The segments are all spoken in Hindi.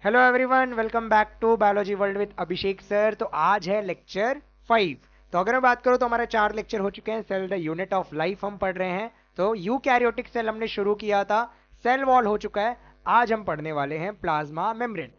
Hello everyone, welcome back to biology world with Abhishek sir. तो आज है लेक्चर 5। तो अगर मैं बात करूं तो हमारे 4 लेक्चर हो चुके हैं। Cell the unit of life हम पढ़ रहे हैं। तो यूकैरियोटिक सेल हमने शुरू किया था, सेल वॉल हो चुका है। आज हम पढ़ने वाले हैं प्लाज्मा मेम्ब्रेन।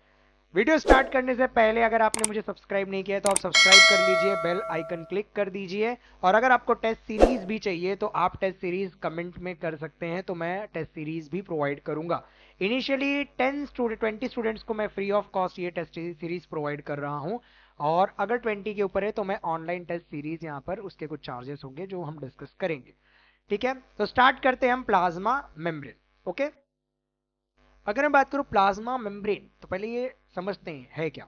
वीडियो स्टार्ट करने से पहले अगर आपने मुझे सब्सक्राइब नहीं किया है तो आप सब्सक्राइब कर लीजिए, बेल आइकन क्लिक कर दीजिए। और अगर आपको टेस्ट सीरीज भी चाहिए तो आप टेस्ट सीरीज कमेंट में कर सकते हैं, तो मैं टेस्ट सीरीज भी प्रोवाइड करूंगा। इनिशियली 20 स्टूडेंट्स को मैं फ्री ऑफ कॉस्ट ये टेस्ट सीरीज प्रोवाइड कर रहा हूं, और अगर 20 के ऊपर है तो मैं ऑनलाइन टेस्ट सीरीज यहाँ पर उसके कुछ चार्जेस होंगे जो हम डिस्कस करेंगे। ठीक है, तो स्टार्ट करते हैं हम प्लाज्मा मेम्ब्रेन। ओके, अगर मैं बात करूं प्लाज्मा मेम्ब्रेन तो पहले ये समझते हैं है क्या।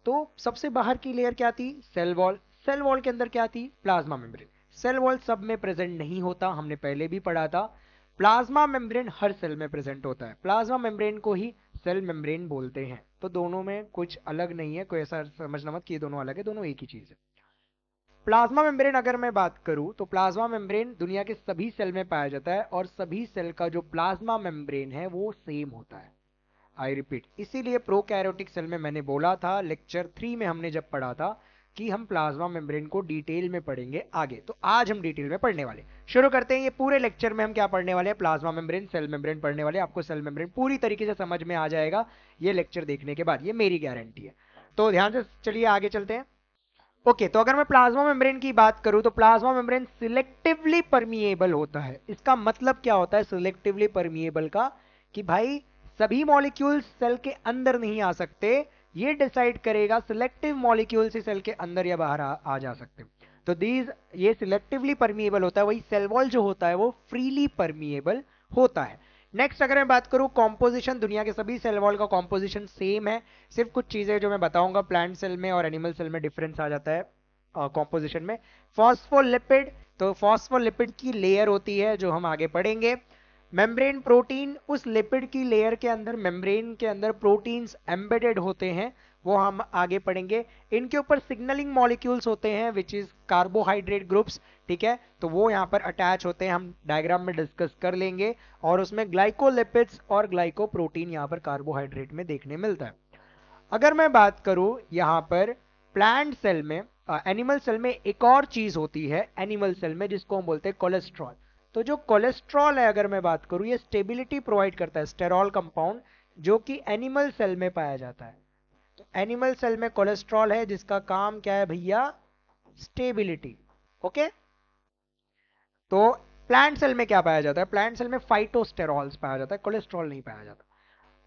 तो सबसे बाहर की लेयर क्या थी? Cell wall. सेल वॉल के अंदर क्या थी? Plasma membrane. सेल वॉल सब में प्रेजेंट नहीं होता, हमने पहले भी पढ़ा था। प्लाज्मा मेम्ब्रेन हर सेल में प्रेजेंट होता है। प्लाज्मा मेम्ब्रेन को ही सेल मेम्ब्रेन बोलते हैं। तो दोनों में कुछ अलग नहीं है, कोई ऐसा समझना मत कि ये दोनों अलग है, दोनों एक ही चीज है। प्लाज्मा मेम्ब्रेन अगर मैं बात करूं तो प्लाज्मा मेम्ब्रेन दुनिया के सभी सेल में पाया जाता है, और सभी सेल का जो प्लाज्मा मेम्ब्रेन है वो सेम होता है। आई रिपीट, इसीलिए प्रोकैरियोटिक सेल में मैंने बोला था लेक्चर 3 में हमने जब पढ़ा था कि हम प्लाज्मा मेम्ब्रेन को डिटेल में पढ़ेंगे आगे। तो आज हम डिटेल में पढ़ने वाले। शुरू करते हैं। ये पूरे लेक्चर में हम क्या पढ़ने वाले हैं? प्लाज्मा मेम्ब्रेन, सेल मेम्ब्रेन पढ़ने वाले। आपको सेल मेम्ब्रेन पूरी तरीके से समझ में आ जाएगा ये लेक्चर देखने के बाद, ये मेरी गारंटी है। तो ध्यान से चलिए आगे चलते हैं। ओके, तो अगर मैं प्लाज्मा मेम्ब्रेन की बात करूं तो प्लाज्मा मेम्ब्रेन सिलेक्टिवली परमिएबल होता है। इसका मतलब क्या होता है सिलेक्टिवली परमिएबल का? कि भाई सभी मॉलिक्यूल्स सेल के अंदर नहीं आ सकते, ये डिसाइड करेगा सिलेक्टिव मॉलिक्यूल्स ही सेल के अंदर या बाहर आ जा सकते। तो ये सिलेक्टिवली परमिएबल होता है। वही सेल वॉल जो होता है वो फ्रीली परमिएबल होता है। नेक्स्ट अगर मैं बात करूं कॉम्पोजिशन, दुनिया के सभी सेल वॉल का कॉम्पोजिशन सेम है। सिर्फ कुछ चीजें जो मैं बताऊंगा, प्लांट सेल में और एनिमल सेल में डिफरेंस आ जाता है कॉम्पोजिशन में। फॉस्फोलिपिड, तो फॉस्फोलिपिड की लेयर होती है जो हम आगे पढ़ेंगे। मेम्ब्रेन प्रोटीन, उस लिपिड की लेयर के अंदर मेम्ब्रेन के अंदर प्रोटीन्स एम्बेडेड होते हैं, वो हम आगे पढ़ेंगे। इनके ऊपर सिग्नलिंग मॉलिक्यूल्स होते हैं विच इज कार्बोहाइड्रेट ग्रुप्स। ठीक है, तो वो यहाँ पर अटैच होते हैं, हम डायग्राम में डिस्कस कर लेंगे। और उसमें ग्लाइकोलिपिड्स और ग्लाइकोप्रोटीन यहाँ पर कार्बोहाइड्रेट में देखने मिलता है। अगर मैं बात करूं यहाँ पर प्लांट सेल में, एनिमल सेल में एक और चीज होती है एनिमल सेल में जिसको हम बोलते हैं कोलेस्ट्रॉल। तो जो कोलेस्ट्रॉल है अगर मैं बात करूं, ये स्टेबिलिटी प्रोवाइड करता है, स्टेरॉल कंपाउंड जो कि एनिमल सेल में पाया जाता है। तो एनिमल सेल में कोलेस्ट्रॉल है जिसका काम क्या है भैया? स्टेबिलिटी। ओके, तो प्लांट सेल में क्या पाया जाता है? प्लांट सेल में फाइटोस्टेरॉल्स पाया जाता है, कोलेस्ट्रॉल नहीं पाया जाता।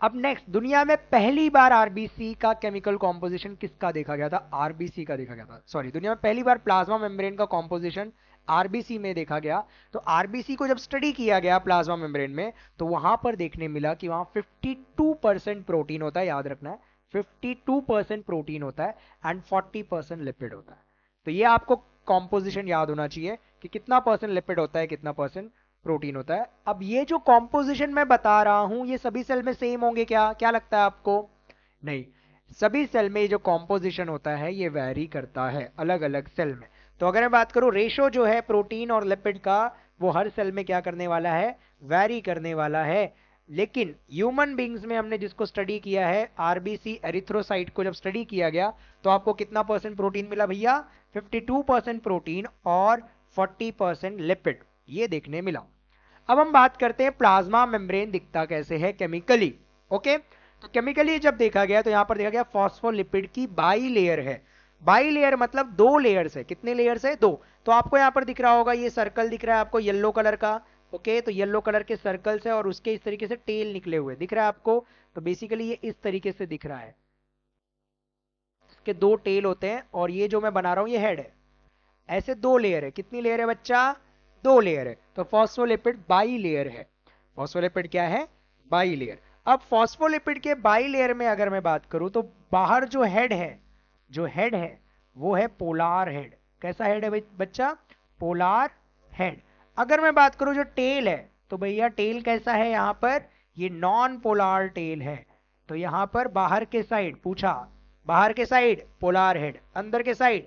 अब नेक्स्ट, दुनिया में पहली बार आरबीसी का केमिकल कॉम्पोजिशन किसका देखा गया था? आरबीसी का देखा गया था। सॉरी, दुनिया में पहली बार प्लाज्मा मेम्ब्रेन का कॉम्पोजिशन आरबीसी में देखा गया। तो आरबीसी को जब स्टडी किया गया प्लाज्मा मेम्ब्रेन में, तो वहां पर देखने मिला कि वहां 52% प्रोटीन होता है, याद रखना है 52% प्रोटीन होता है एंड 40% लिपिड होता है। तो ये आपको कॉम्पोजिशन याद होना चाहिए कि कितना परसेंट लिपिड होता है, कितना परसेंट प्रोटीन होता है। अब ये जो कॉम्पोजिशन मैं बता रहा हूं ये सभी सेल में सेम होंगे क्या? क्या लगता है आपको? नहीं, सभी सेल में जो कॉम्पोजिशन होता है ये वैरी करता है अलग अलग सेल में। तो अगर मैं बात करूं रेशो जो है प्रोटीन और लिपिड का, वो हर सेल में क्या करने वाला है? वैरी करने वाला है। लेकिन ह्यूमन बींग्स में हमने जिसको स्टडी किया है, आरबीसी एरिथ्रोसाइट को जब स्टडी किया गया, तो आपको कितना परसेंट प्रोटीन मिला भैया? 52% प्रोटीन और 40% लिपिड, ये देखने मिला। अब हम बात करते हैं प्लाज्मा मेम्ब्रेन दिखता कैसे है केमिकली। ओके, तो केमिकली जब देखा गया तो यहां पर देखा गया फॉस्फोलिपिड की बाई लेयर है। बाई लेयर मतलब दो लेयर्स है। कितने लेयर्स है? दो। तो आपको यहां पर दिख रहा होगा, ये सर्कल दिख रहा है आपको येलो कलर का। ओके, तो येलो कलर के सर्कल्स है और उसके इस तरीके से टेल निकले हुए दिख रहा है आपको। तो बेसिकली ये इस तरीके से दिख रहा है, इसके दो टेल होते हैं और ये जो मैं बना रहा हूं ये हेड है। ऐसे दो लेयर है। कितनी लेयर है बच्चा? दो लेयर है। तो फॉस्फोलिपिड बाई लेयर है। फॉस्फोलिपिड क्या है? By layer. अब फॉस्फोलिपिड के बाई लेयर में अगर मैं बात करूं तो बाहर जो हेड है, जो हेड है वो है पोलार हेड। कैसा हेड है बच्चा? Polar head. अगर मैं बात करूं जो टेल है, तो भैया टेल कैसा है यहां पर? ये नॉन पोलार टेल है। तो यहां पर बाहर के साइड पूछा, बाहर के साइड पोलार हेड, अंदर के side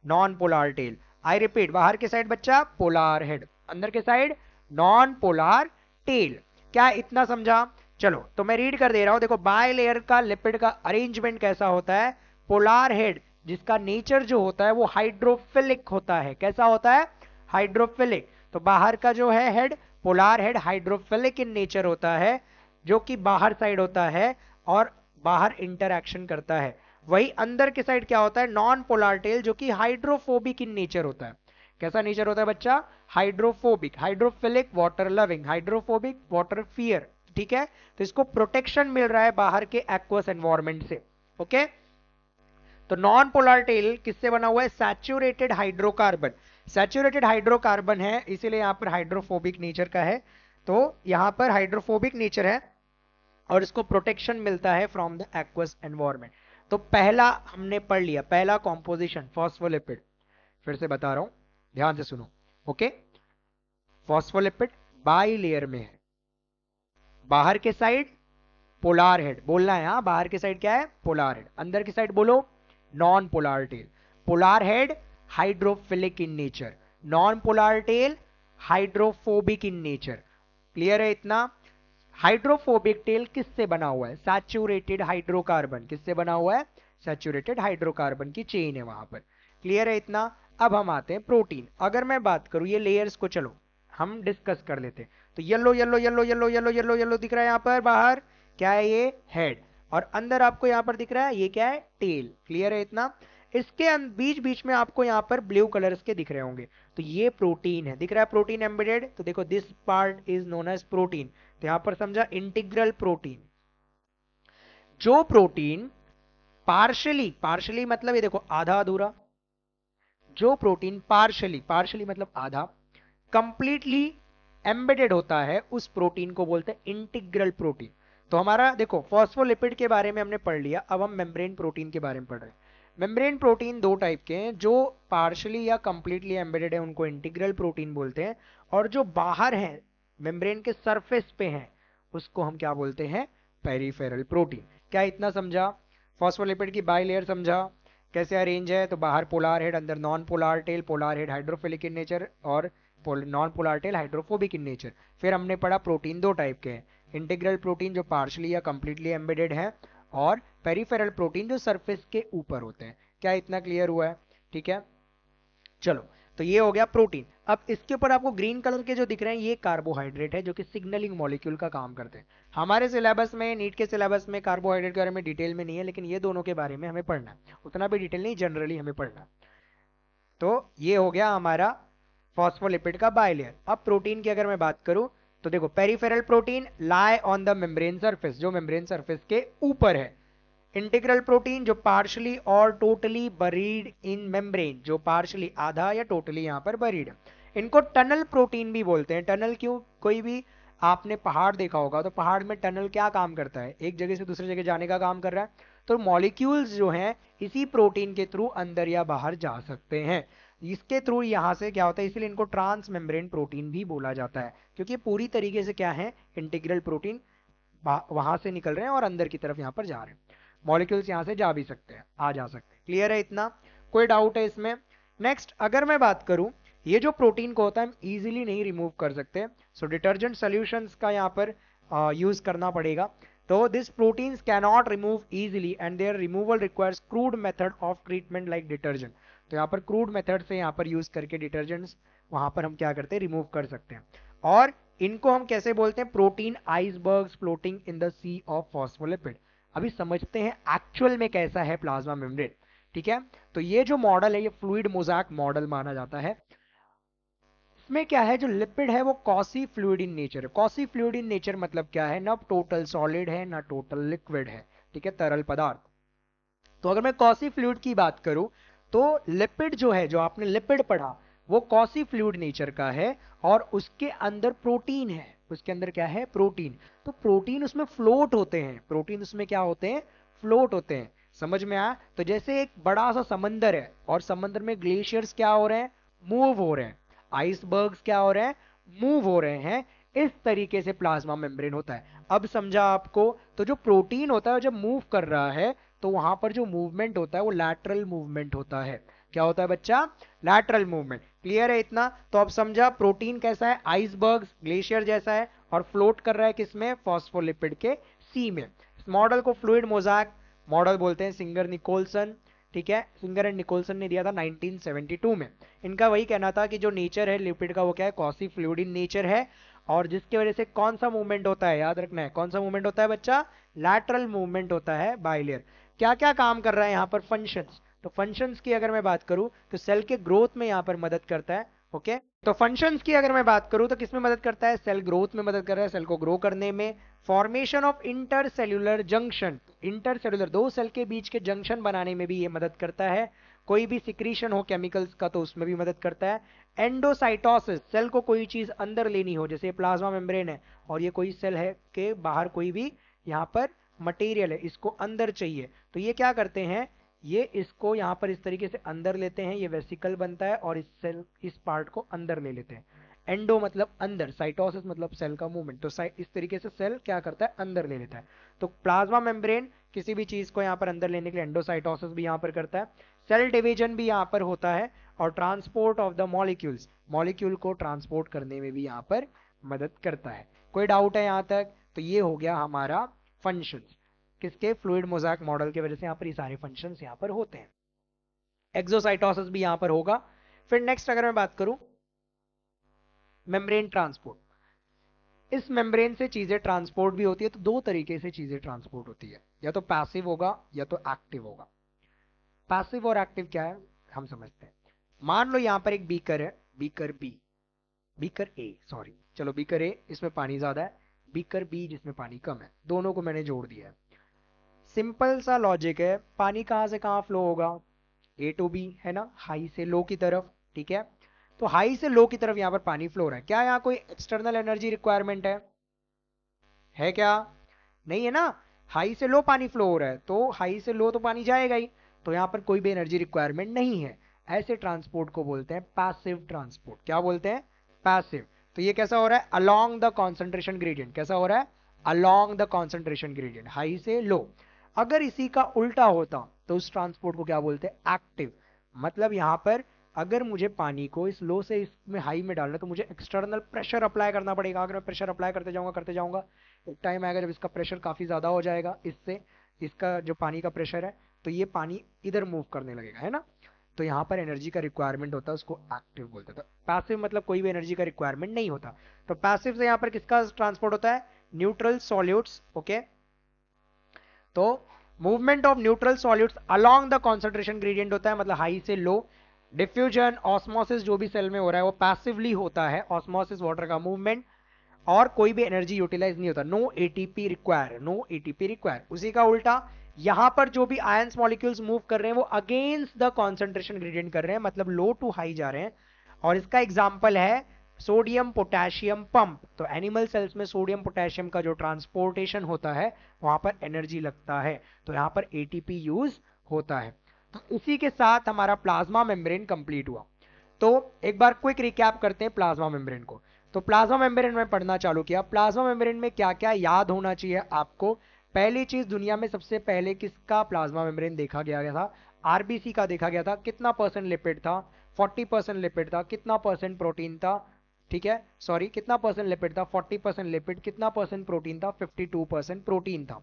non polar tail. I repeat, बाहर के साइड बच्चा पोलार हेड, अंदर के साइड नॉन पोलार टेल। क्या इतना समझा? चलो तो मैं रीड कर दे रहा हूं, देखो बाय लेयर का लिपिड का अरेंजमेंट कैसा होता है, पोलार हेड जिसका नेचर जो होता है वो हाइड्रोफिलिक होता है। कैसा होता है? हाइड्रोफिलिक। तो बाहर का जो है head, polar head hydrophilic in nature होता है, जो कि बाहर साइड होता है और बाहर इंटरैक्शन करता है। वही अंदर के साइड क्या होता है, नॉन पोलार टेल, जो कि हाइड्रोफोबिक इन नेचर होता है। कैसा नेचर होता है बच्चा? Hydrophobic, hydrophilic water loving, hydrophobic water fear. ठीक है, तो इसको प्रोटेक्शन मिल रहा है बाहर के एक्वस एनवायरमेंट से। ओके, तो नॉन पोलर टेल किससे बना हुआ है? Saturated hydrocarbon. सैचुरेटेड हाइड्रोकार्बन है, इसीलिए यहां पर हाइड्रोफोबिक नेचर का है। तो यहां पर हाइड्रोफोबिक नेचर है और इसको प्रोटेक्शन मिलता है फ्रॉम द एक्वस एनवायरमेंट। तो पहला हमने पढ़ लिया, पहला कॉम्पोजिशन फॉस्फोलिपिड। फिर से बता रहा हूं, ध्यान से सुनो। ओके, फॉस्फोलिपिड बाई लेयर में है, बाहर के साइड पोलार हेड बोलना है। हाँ, बाहर की साइड क्या है? Polar head. अंदर की साइड बोलो non polar tail. Polar head hydrophilic in nature, non polar tail hydrophobic in nature. Clear है इतना? हाइड्रोफोबिक टेल किससे बना हुआ है? Saturated hydrocarbon. किससे बना हुआ है? सैचुरेटेड हाइड्रोकार्बन की चेन है वहां पर। क्लियर है इतना? अब हम आते हैं प्रोटीन। अगर मैं बात करूं ये लेयर्स को, चलो हम डिस्कस कर लेते हैं। तो yellow yellow yellow yellow yellow yellow yellow दिख रहा है यहां पर बाहर, क्या है ये? हेड। और अंदर आपको यहां पर दिख रहा है ये क्या है? टेल। क्लियर है इतना? इसके बीच बीच में आपको यहां पर ब्लू कलर्स के दिख रहे होंगे, तो ये प्रोटीन है। दिख रहा है प्रोटीन एम्बेडेड, तो देखो this part is known as protein. तो यहां पर समझा इंटीग्रल प्रोटीन। जो प्रोटीन पार्शली, पार्शली मतलब ये देखो आधा अधूरा, जो प्रोटीन पार्शली, पार्शली मतलब आधा, कंप्लीटली एम्बेडेड होता है उस प्रोटीन को बोलते हैं इंटीग्रल प्रोटीन। तो हमारा देखो फॉस्फोलिपिड के बारे में हमने पढ़ लिया, अब हम मेम्ब्रेन प्रोटीन के बारे में पढ़ रहे हैं। मेम्ब्रेन प्रोटीन दो टाइप के हैं, जो पार्शली या कंप्लीटली एम्बेडेड है उनको इंटीग्रल प्रोटीन बोलते हैं, और जो बाहर है मेम्ब्रेन के सरफेस पे हैं उसको हम क्या बोलते हैं? Peripheral protein. क्या इतना समझा? फॉस्फोलिपिड की बाई लेयर समझा कैसे अरेंज है? तो बाहर पोलार हेड, अंदर non polar tail, polar head hydrophilic in nature और non polar tail hydrophobic in nature. फिर हमने पढ़ा प्रोटीन दो टाइप के हैं, इंटीग्रल प्रोटीन जो पार्शली या कंप्लीटली एम्बेडेड है, और पेरिफेरल प्रोटीन जो सरफेस के ऊपर होते हैं। क्या इतना क्लियर हुआ है? ठीक है, चलो तो ये हो गया प्रोटीन। अब इसके ऊपर आपको ग्रीन कलर के जो दिख रहे हैं ये कार्बोहाइड्रेट है, जो कि सिग्नलिंग मॉलिक्यूल का काम करते हैं। हमारे सिलेबस में, नीट के सिलेबस में कार्बोहाइड्रेट के बारे में डिटेल में नहीं है, लेकिन ये दोनों के बारे में हमें पढ़ना है, उतना भी डिटेल नहीं, जनरली हमें पढ़ना है। तो ये हो गया हमारा फॉस्फोलिपिड का बायलेयर। अब प्रोटीन की अगर मैं बात करूं तो देखो peripheral protein lie on the membrane surface, जो मेम्ब्रेन सरफेस के ऊपर है। इंटीग्रल प्रोटीन जो पार्शली और टोटली बरीड इन मेम्ब्रेन, जो पार्शली आधा या टोटली यहां पर बरीड है। इनको टनल प्रोटीन भी बोलते हैं। टनल क्यों? कोई भी आपने पहाड़ देखा होगा तो पहाड़ में टनल क्या काम करता है? एक जगह से दूसरी जगह जाने का काम कर रहा है। तो मॉलिक्यूल्स जो हैं इसी प्रोटीन के थ्रू अंदर या बाहर जा सकते हैं। इसके थ्रू यहां से क्या होता है, इसलिए इनको ट्रांस मेम्ब्रेन प्रोटीन भी बोला जाता है, क्योंकि पूरी तरीके से क्या है? इंटीग्रल प्रोटीन वहां से निकल रहे हैं और अंदर की तरफ यहां पर जा रहे हैं। मॉलिक्यूल्स यहां से जा भी सकते हैं, आ जा सकते हैं। क्लियर है इतना? कोई डाउट है इसमें? नेक्स्ट अगर मैं बात करूं, ये जो प्रोटीन को होता है हम इजीली नहीं रिमूव कर सकते, सो डिटर्जेंट सॉल्यूशंस का यहां पर यूज करना पड़ेगा। तो this proteins cannot remove easily and their removal requires crude method of treatment like detergent. तो यहाँ पर क्रूड मेथड से यहाँ पर यूज करके डिटर्जेंट्स वहां पर हम क्या करते हैं? रिमूव कर सकते हैं। और इनको हम कैसे बोलते हैं? Protein icebergs floating in the sea of phospholipid. अभी समझते हैं एक्चुअल में कैसा है प्लाज्मा मेम्ब्रेन। ठीक है, तो ये जो मॉडल है ये फ्लूइड मोज़ैक मॉडल माना जाता है। इसमें क्या है, जो लिपिड है वो कॉसी फ्लूइड इन नेचर है। कॉसी फ्लूइड इन नेचर मतलब क्या है? ना टोटल सॉलिड है ना टोटल लिक्विड है, ठीक है, तरल पदार्थ। तो अगर मैं कॉसी फ्लूइड की बात करूं तो लिपिड जो है, जो आपने लिपिड पढ़ा, वो कॉसी फ्लूइड नेचर का है और उसके अंदर प्रोटीन है। उसके अंदर क्या है? प्रोटीन। तो प्रोटीन उसमें फ्लोट होते हैं, प्रोटीन उसमें क्या होते हैं? फ्लोट होते हैं। समझ में आया? तो जैसे एक बड़ा सा समंदर है और समंदर में ग्लेशियर्स क्या हो रहे हैं? मूव हो रहे हैं। आइसबर्ग्स क्या हो रहे हैं? मूव हो रहे हैं। इस तरीके से प्लाज्मा मेम्ब्रेन होता है। अब समझा आपको? तो जो प्रोटीन होता है जब मूव कर रहा है तो वहां पर जो मूवमेंट होता है वो लैटरल मूवमेंट होता है। क्या होता है बच्चा? Lateral movement. क्लियर है इतना? तो अब समझा प्रोटीन कैसा है, आइसबर्ग ग्लेशियर जैसा है और फ्लोट कर रहा है किसमें, फॉस्फोलिपिड के सी में। इस मॉडल को फ्लूइड मोज़ैक मॉडल बोलते हैं, सिंगर निकोलसन, ठीक है, सिंगर एंड निकोलसन ने दिया था 1972 में। इनका वही कहना था कि जो नेचर है लिपिड का वो क्या है, क्वासी फ्लूइड इन नेचर है, और जिसकी वजह से कौन सा मूवमेंट होता है, याद रखना है कौन सा मूवमेंट होता है बच्चा, लैटरल मूवमेंट होता है बाइलेयर। क्या क्या काम कर रहा है यहाँ पर, फंक्शंस। तो फंक्शंस की अगर मैं बात करूं तो सेल के ग्रोथ में यहाँ पर मदद करता है। ओके, तो फंक्शंस की अगर मैं बात करूं तो किसमें मदद करता है, सेल ग्रोथ में मदद कर रहा है, सेल को ग्रो करने में। Formation of intercellular junction, intercellular दो सेल के बीच के जंक्शन बनाने में भी ये मदद करता है। कोई भी सिक्रीशन हो केमिकल्स का तो उसमें भी मदद करता है। एंडोसाइटोसिस, सेल को कोई चीज अंदर लेनी हो, जैसे प्लाज्मा मेम्ब्रेन है और ये कोई सेल है के बाहर कोई भी यहाँ पर मटेरियल है, इसको अंदर चाहिए, तो ये क्या करते हैं, ये इसको यहाँ पर इस तरीके से अंदर लेते हैं, ये वेसिकल बनता है और इस सेल इस पार्ट को अंदर ले लेते हैं। एंडो मतलब अंदर, साइटोसिस मतलब सेल का मूवमेंट, तो इस तरीके से सेल क्या करता है, अंदर ले लेता है। तो प्लाज्मा मेम्ब्रेन किसी भी चीज को यहाँ पर अंदर लेने के लिए एंडोसाइटोसिस भी यहाँ पर करता है। सेल डिवीजन भी यहाँ पर होता है और transport of the molecules, molecule को ट्रांसपोर्ट करने में भी यहाँ पर मदद करता है। कोई डाउट है यहाँ तक? तो ये हो गया हमारा फंक्शंस, किसके, फ्लूइड मोज़ैक मॉडल की वजह से यहाँ पर ये सारे फंक्शंस यहाँ पर होते हैं। एक्सोसाइटोसिस भी यहाँ पर होगा। फिर नेक्स्ट अगर मैं बात करूं मेम्ब्रेन ट्रांसपोर्ट, इस मेम्ब्रेन से चीजें ट्रांसपोर्ट भी होती है, तो दो तरीके से चीजें ट्रांसपोर्ट होती है, या तो पैसिव होगा या तो एक्टिव होगा। पैसिव और एक्टिव क्या है हम समझते हैं। मान लो यहाँ पर एक बीकर है, beaker B, beaker A sorry, चलो बीकर ए इसमें पानी ज्यादा है, बीकर बी जिसमें पानी कम है, दोनों को मैंने जोड़ दिया है। सिंपल सा लॉजिक है, पानी कहां से कहां फ्लो होगा, ए टू बी है ना, हाई से लो की तरफ, ठीक है। तो हाई से लो की तरफ यहाँ पर पानी फ्लो हो रहा है, क्या यहाँ कोई एक्सटर्नल एनर्जी रिक्वायरमेंट है क्या, नहीं है ना। हाई से लो पानी फ्लो हो रहा है तो हाई से लो तो पानी जाएगा ही, तो यहाँ पर कोई भी एनर्जी रिक्वायरमेंट नहीं है। ऐसे ट्रांसपोर्ट को बोलते हैं पैसिव ट्रांसपोर्ट। क्या बोलते हैं, पैसिव। तो ये कैसा हो रहा है, अलोंग द कॉन्सेंट्रेशन ग्रेडियंट, कैसा हो रहा है, along the concentration gradient, high से लो। अगर इसी का उल्टा होता तो उस ट्रांसपोर्ट को क्या बोलते हैं, एक्टिव। मतलब यहाँ पर अगर मुझे पानी को इस लो से इसमें हाई में डालना है तो मुझे एक्सटर्नल प्रेशर अप्लाई करना पड़ेगा। अगर मैं प्रेशर अप्लाई करते जाऊंगा एक टाइम आएगा जब इसका प्रेशर काफी ज्यादा हो जाएगा, इससे इसका जो पानी का प्रेशर है, तो ये पानी इधर मूव करने लगेगा, है ना। तो यहाँ पर एनर्जी का रिक्वायरमेंट होता है, उसको एक्टिव बोलते हैं। पैसिव मतलब कोई भी एनर्जी का रिक्वायरमेंट नहीं होता। तो पैसिव से यहाँ पर किसका ट्रांसपोर्ट होता है, न्यूट्रल सॉल्यूट्स। ओके, तो movement of neutral solutes along the concentration gradient होता है, मतलब हाई से लो। डिफ्यूजन ऑस्मोसिस जो भी सेल में हो रहा है वो पैसिवली होता है, ऑस्मोसिस वाटर का मूवमेंट, और कोई भी एनर्जी यूटिलाइज नहीं होता, no ATP require, no ATP require. उसी का उल्टा यहां पर जो भी आयंस मॉलिक्यूल्स मूव कर रहे हैं वो अगेंस्ट द कॉन्सेंट्रेशन ग्रेडियंट कर रहे हैं, मतलब लो टू हाई जा रहे हैं। और इसका एग्जांपल है सोडियम पोटेशियम पंप। तो एनिमल सेल्स में सोडियम पोटेशियम का जो ट्रांसपोर्टेशन होता है वहां पर एनर्जी लगता है, तो यहां पर एटीपी यूज होता है। तो इसी के साथ हमारा प्लाज्मा मेम्ब्रेन कंप्लीट हुआ। तो एक बार क्विक रिकैप करते हैं प्लाज्मा मेम्ब्रेन को। तो प्लाज्मा मेम्ब्रेन में पढ़ना चालू किया, प्लाज्मा मेम्ब्रेन में क्या क्या याद होना चाहिए आपको। पहली चीज, दुनिया में सबसे पहले किसका प्लाज्मा मेम्ब्रेन देखा गया था, आरबीसी का देखा गया था। कितना परसेंट लिपिड था, 40% लिपिड था। कितना परसेंट प्रोटीन था, ठीक है सॉरी, कितना परसेंट लिपिड था, 40% लिपिड। कितना परसेंट प्रोटीन था, 52% प्रोटीन था।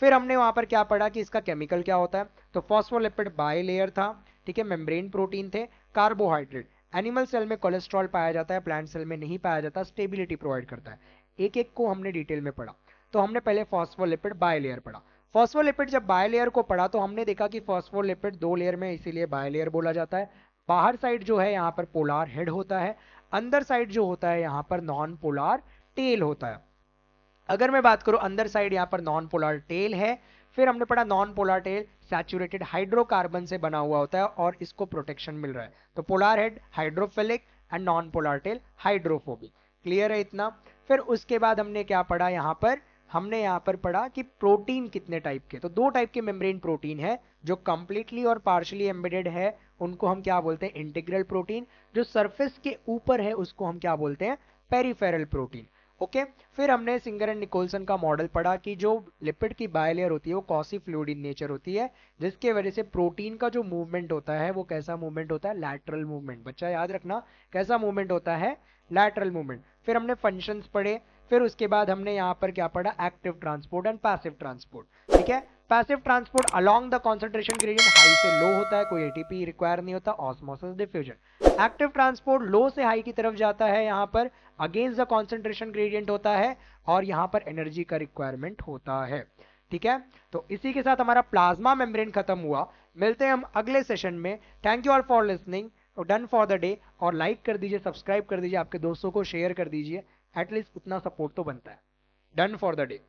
फिर हमने वहां पर क्या पढ़ा कि इसका केमिकल क्या होता है, तो फॉस्फोलिपिड बाइलेयर था, ठीक है, मेम्ब्रेन प्रोटीन थे। कार्बोहाइड्रेट, एनिमल सेल में कोलेस्ट्रॉल पाया जाता है, प्लांट सेल में नहीं पाया जाता, स्टेबिलिटी प्रोवाइड करता है। एक एक को हमने डिटेल में पढ़ा। तो हमने पहले फॉस्फोलिपिड बाइलेयर पढ़ा। फॉस्फोलिपिड जब बाइलेयर को पढ़ा तो हमने देखा कि फॉस्फोलिपिड दो लेयर में, इसीलिए बाइलेयर बोला जाता है। बाहर साइड जो है यहाँ पर पोलार हेड होता है, अंदर साइड जो होता है यहाँ पर नॉन पोलार टेल होता है। अगर मैं बात करूं अंदर साइड यहाँ पर नॉन पोलर टेल है। फिर हमने पढ़ा non polar tail saturated hydrocarbon से बना हुआ होता है और इसको प्रोटेक्शन मिल रहा है। तो polar head hydrophilic and non polar tail hydrophobic. Clear है इतना। फिर उसके बाद हमने क्या पढ़ा, हमने यहाँ पर पढ़ा कि प्रोटीन कितने टाइप के, तो दो टाइप के मेम्ब्रेन प्रोटीन है, जो कंप्लीटली और पार्शियली एम्बेडेड है उनको हम क्या बोलते हैं, इंटीग्रल प्रोटीन। जो सरफेस के ऊपर है उसको हम क्या बोलते हैं, पेरिफेरल प्रोटीन। ओके, फिर हमने सिंगर एंड निकोलसन का मॉडल पढ़ा कि जो लिपिड की बायलेयर होती है वो कॉसी फ्लूइड इन नेचर होती है, जिसके वजह से प्रोटीन का जो मूवमेंट होता है वो कैसा मूवमेंट होता है, लैटरल मूवमेंट। बच्चा याद रखना कैसा मूवमेंट होता है, लैटरल मूवमेंट। फिर हमने फंक्शंस पढ़े, फिर उसके बाद हमने यहाँ पर क्या पढ़ा, active transport and passive transport. ठीक है, passive transport along the concentration gradient high से लो होता है, कोई एटीपी रिक्वायर नहीं होता, ऑस्मोसिस डिफ्यूजन। एक्टिव ट्रांसपोर्ट लो से हाई की तरफ जाता है, यहाँ पर अगेंस्ट द कंसंट्रेशन ग्रेडियंट होता है और यहाँ पर एनर्जी का रिक्वायरमेंट होता है। ठीक है, तो इसी के साथ हमारा प्लाज्मा मेम्ब्रेन खत्म हुआ। मिलते हैं हम अगले सेशन में। Thank you all for listening, done for the day. और लाइक कर दीजिए, सब्सक्राइब कर दीजिए, आपके दोस्तों को शेयर कर दीजिए, एटलीस्ट उतना सपोर्ट तो बनता है। Done for the day.